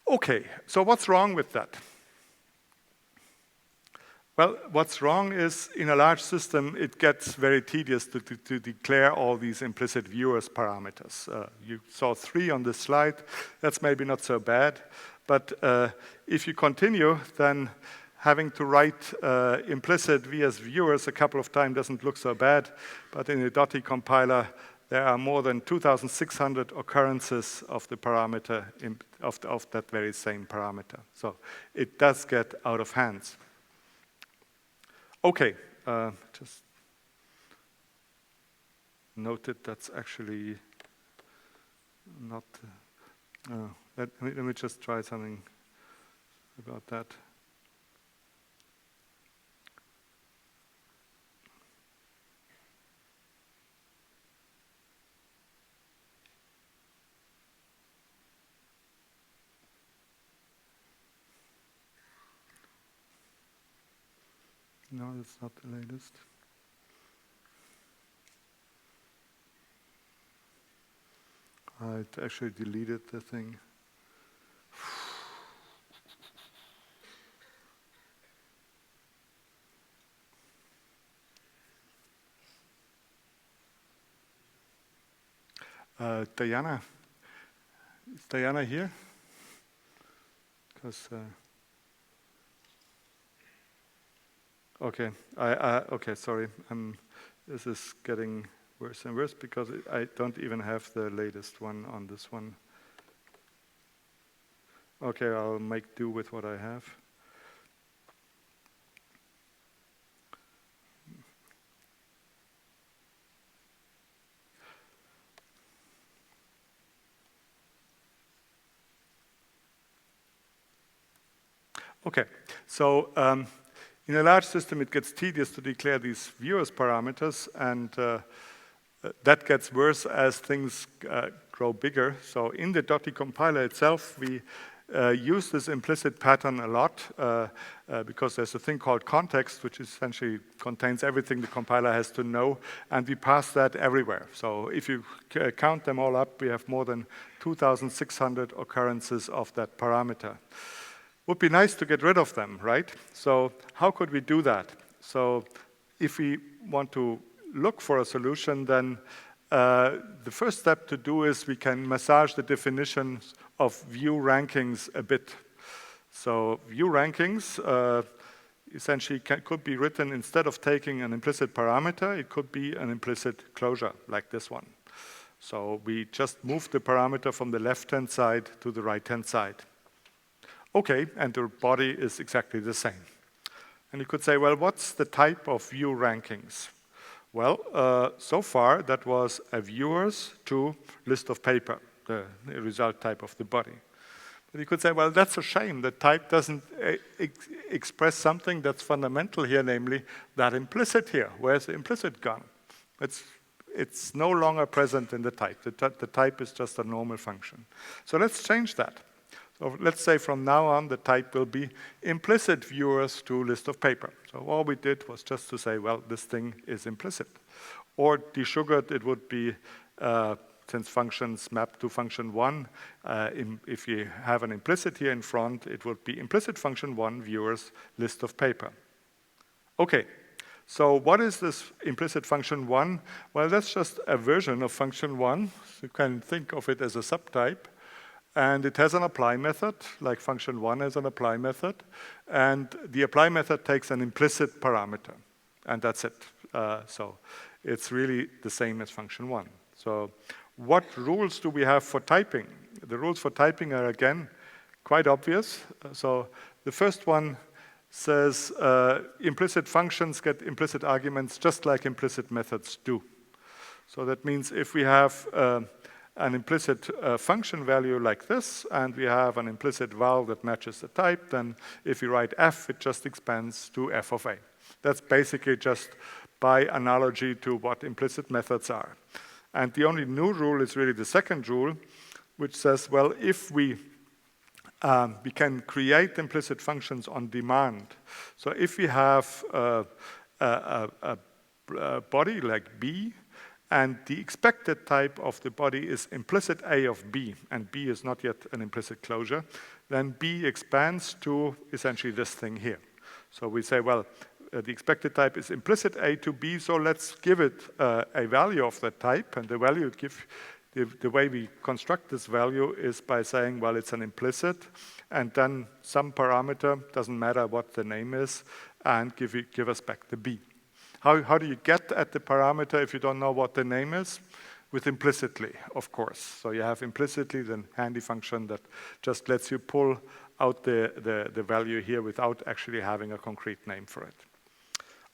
Okay, so what's wrong with that? Well, what's wrong is in a large system, it gets very tedious to declare all these implicit viewers parameters. You saw 3 on this slide. That's maybe not so bad. But if you continue, then having to write implicit vs viewers a couple of times doesn't look so bad. But in the Dotty compiler, there are more than 2,600 occurrences of the parameter, of that very same parameter. So it does get out of hands. Okay, just noted that's actually not, let me just try something about that. No, that's not the latest. I actually deleted the thing. Diana, is Diana here? Because okay, okay, sorry. This is getting worse and worse because I don't even have the latest one on this one. Okay, I'll make do with what I have. Okay, so In a large system, it gets tedious to declare these viewers parameters, and that gets worse as things grow bigger. So in the Dotty compiler itself, we use this implicit pattern a lot because there's a thing called context, which essentially contains everything the compiler has to know, and we pass that everywhere. So if you count them all up, we have more than 2,600 occurrences of that parameter. Would be nice to get rid of them, right? So how could we do that? So if we want to look for a solution, then the first step to do is we can massage the definitions of view rankings a bit. So view rankings essentially could be written, instead of taking an implicit parameter, it could be an implicit closure, like this one. So we just move the parameter from the left-hand side to the right-hand side. Okay, and the body is exactly the same. And you could say, well, what's the type of view rankings? Well, so far, that was a viewers to list of paper, the result type of the body. But you could say, well, that's a shame. The type doesn't express something that's fundamental here, namely that implicit here. Where's the implicit gone? It's no longer present in the type. The type is just a normal function. So let's change that. So let's say from now on, the type will be implicit viewers to list of paper. So all we did was just to say, well, this thing is implicit. Or desugared, it would be, since functions map to function 1, if you have an implicit here in front, it would be implicit function 1 viewers list of paper. Okay, so what is this implicit function 1? Well, that's just a version of function 1. So you can think of it as a subtype. And it has an apply method, like function 1 has an apply method. And the apply method takes an implicit parameter. And that's it. So it's really the same as function 1. So what rules do we have for typing? The rules for typing are, again, quite obvious. So the first one says implicit functions get implicit arguments just like implicit methods do. So that means if we have an implicit function value like this, and we have an implicit val that matches the type, then if we write f, it just expands to f of a. That's basically just by analogy to what implicit methods are. And the only new rule is really the second rule, which says, well, if we can create implicit functions on demand. So if we have a body like B, and the expected type of the body is implicit A of B, and B is not yet an implicit closure, then B expands to essentially this thing here. So we say, well, the expected type is implicit A to B, so let's give it a value of that type, and the value the way we construct this value is by saying, well, it's an implicit, and then some parameter, doesn't matter what the name is, and give us back the B. How do you get at the parameter if you don't know what the name is? With implicitly, of course. So you have implicitly the handy function that just lets you pull out the value here without actually having a concrete name for it.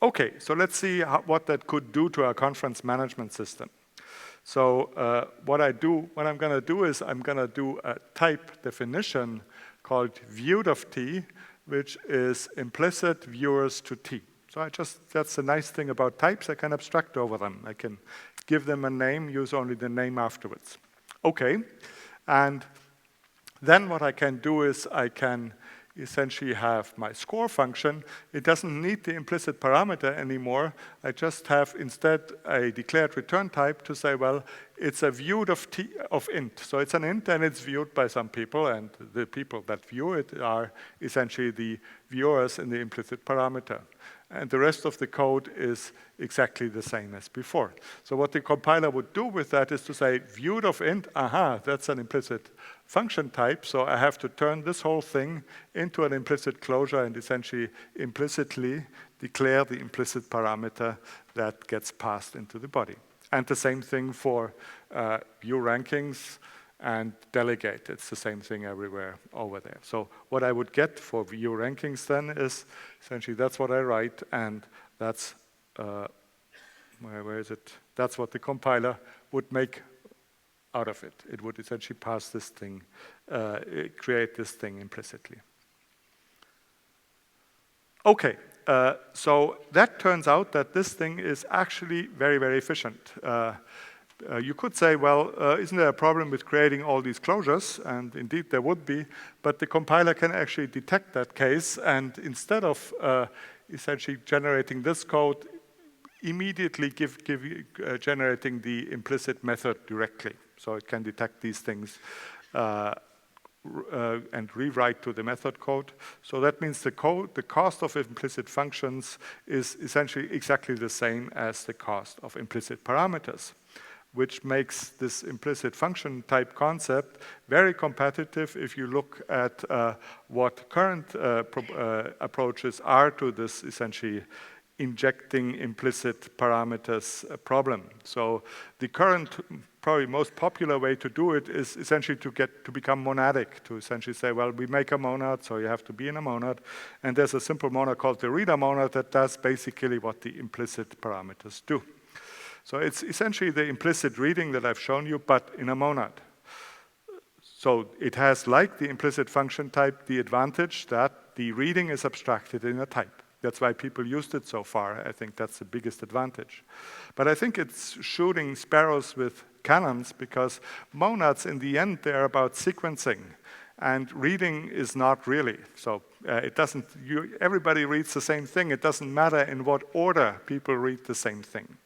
Okay, so let's see what that could do to our conference management system. So what I'm going to do is I'm going to do a type definition called viewed of t, which is implicit viewers to t. So that's the nice thing about types, I can abstract over them. I can give them a name, use only the name afterwards. Okay, and then what I can do is I can essentially have my score function. It doesn't need the implicit parameter anymore. I just have instead a declared return type to say, well, it's a viewed of int. So it's an int and it's viewed by some people, and the people that view it are essentially the viewers in the implicit parameter. And the rest of the code is exactly the same as before. So what the compiler would do with that is to say, viewed of int, aha, that's an implicit function type, so I have to turn this whole thing into an implicit closure and essentially implicitly declare the implicit parameter that gets passed into the body. And the same thing for view rankings and delegate. It's the same thing everywhere over there. So what I would get for view rankings then is essentially that's what I write, and that's where is it? That's what the compiler would make out of it. It would essentially pass this thing, create this thing implicitly. Okay, so that turns out that this thing is actually very, very efficient. You could say, well, isn't there a problem with creating all these closures? And indeed there would be, but the compiler can actually detect that case, and instead of essentially generating this code, immediately generating the implicit method directly. So it can detect these things and rewrite to the method code. So that means the cost of implicit functions is essentially exactly the same as the cost of implicit parameters, which makes this implicit function type concept very competitive if you look at what current approaches are to this essentially injecting implicit parameters problem. So the current, probably most popular way to do it is essentially to become monadic, to essentially say, well, we make a monad, so you have to be in a monad, and there's a simple monad called the reader monad that does basically what the implicit parameters do. So it's essentially the implicit reading that I've shown you, but in a monad. So it has, like the implicit function type, the advantage that the reading is abstracted in a type. That's why people used it so far. I think that's the biggest advantage. But I think it's shooting sparrows with cannons, because monads, in the end, they're about sequencing. And reading is not really. So it doesn't, everybody reads the same thing. It doesn't matter in what order people read the same thing.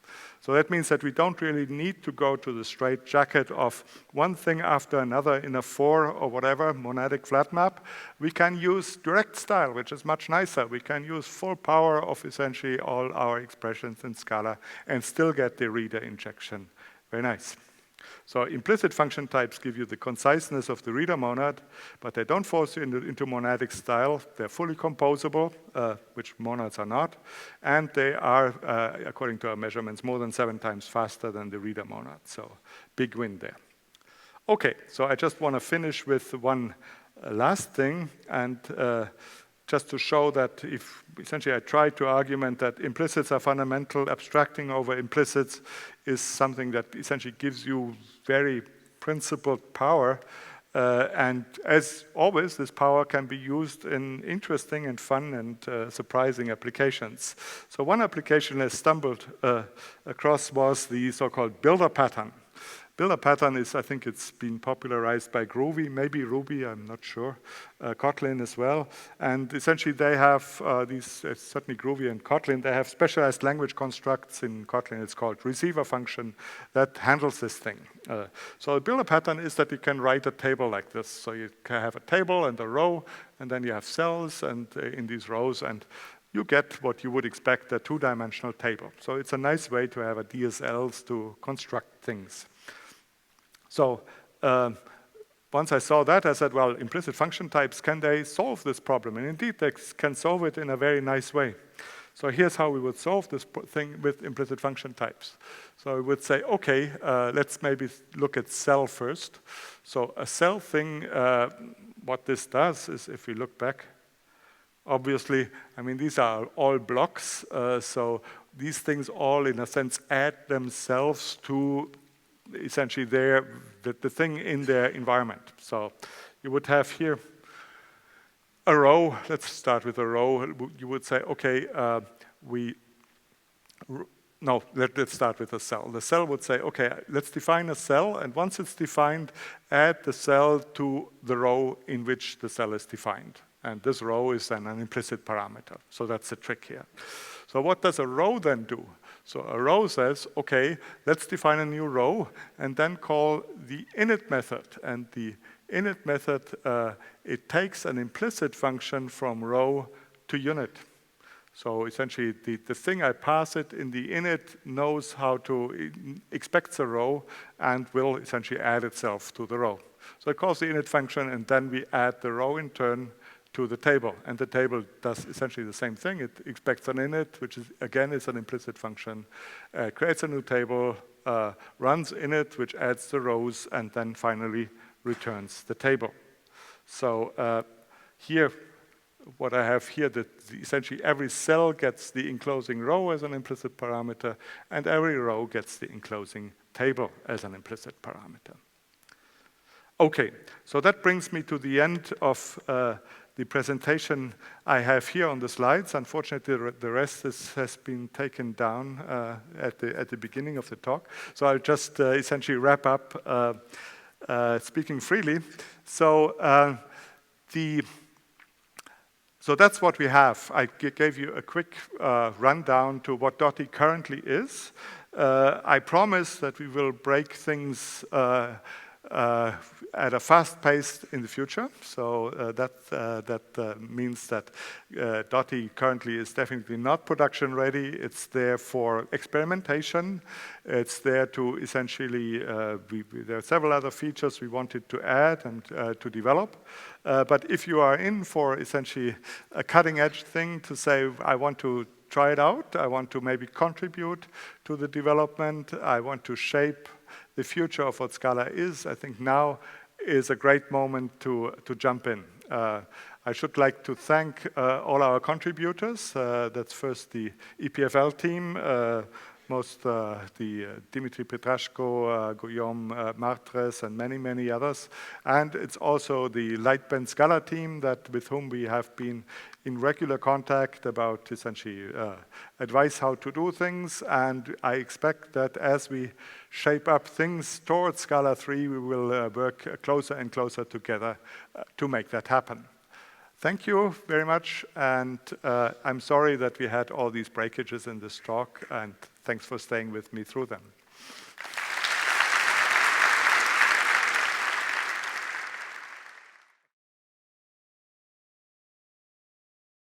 So that means that we don't really need to go to the straitjacket of one thing after another in a for or whatever monadic flat map. We can use direct style, which is much nicer. We can use full power of essentially all our expressions in Scala and still get the reader injection. Very nice. So implicit function types give you the conciseness of the reader monad, but they don't force you into monadic style. They're fully composable, which monads are not, and they are, according to our measurements, more than 7 times faster than the reader monad. So big win there. Okay, so I just want to finish with one last thing, and just to show that if essentially I try to argument that implicits are fundamental, abstracting over implicits is something that essentially gives you very principled power. And as always, this power can be used in interesting and fun and surprising applications. So one application I stumbled across was the so-called builder pattern. Builder pattern is, I think it's been popularized by Groovy, maybe Ruby, I'm not sure, Kotlin as well. And essentially they have these, certainly Groovy and Kotlin, they have specialized language constructs. In Kotlin it's called receiver function that handles this thing. So a builder pattern is that you can write a table like this. So you can have a table and a row, and then you have cells and in these rows, and you get what you would expect, a 2-dimensional table. So it's a nice way to have a DSLs to construct things. So once I saw that, I said, well, implicit function types, can they solve this problem? And indeed, they can solve it in a very nice way. So here's how we would solve this thing with implicit function types. So we would say, okay, let's maybe look at cell first. So a cell thing, what this does is, if we look back, obviously, I mean, these are all blocks. So these things all, in a sense, add themselves to essentially the thing in their environment. So you would have here a row. Let's start with a row. You would say, okay, let's start with a cell. The cell would say, okay, let's define a cell, and once it's defined, add the cell to the row in which the cell is defined. And this row is then an implicit parameter. So that's the trick here. So what does a row then do? So a row says, okay, let's define a new row and then call the init method. And the init method, it takes an implicit function from row to unit. So essentially, the thing I pass it in the init knows how to, expects a row and will essentially add itself to the row. So it calls the init function, and then we add the row in turn to the table, and the table does essentially the same thing. It expects an init, which is, again, is an implicit function, creates a new table, runs init, which adds the rows, and then finally returns the table. So here, what I have here, that essentially every cell gets the enclosing row as an implicit parameter, and every row gets the enclosing table as an implicit parameter. Okay, so that brings me to the end of the presentation I have here on the slides. Unfortunately, the rest has been taken down at the beginning of the talk. So I'll just essentially wrap up speaking freely. So so that's what we have. I gave you a quick rundown to what Dotty currently is. I promise that we will break things at a fast pace in the future. So that means that Dotty currently is definitely not production ready. It's there for experimentation. It's there to essentially, there are several other features we wanted to add and to develop. But if you are in for essentially a cutting edge thing to say, I want to try it out, I want to maybe contribute to the development, I want to shape the future of what Scala is, I think now is a great moment to jump in. I should like to thank all our contributors. That's first the EPFL team, the Dimitri Petrashko, Guillaume Martres, and many, many others. And it's also the Lightbend Scala team with whom we have been in regular contact about essentially advice how to do things. And I expect that as we shape up things towards Scala 3, we will work closer and closer together to make that happen. Thank you very much, and I'm sorry that we had all these breakages in this talk, and thanks for staying with me through them.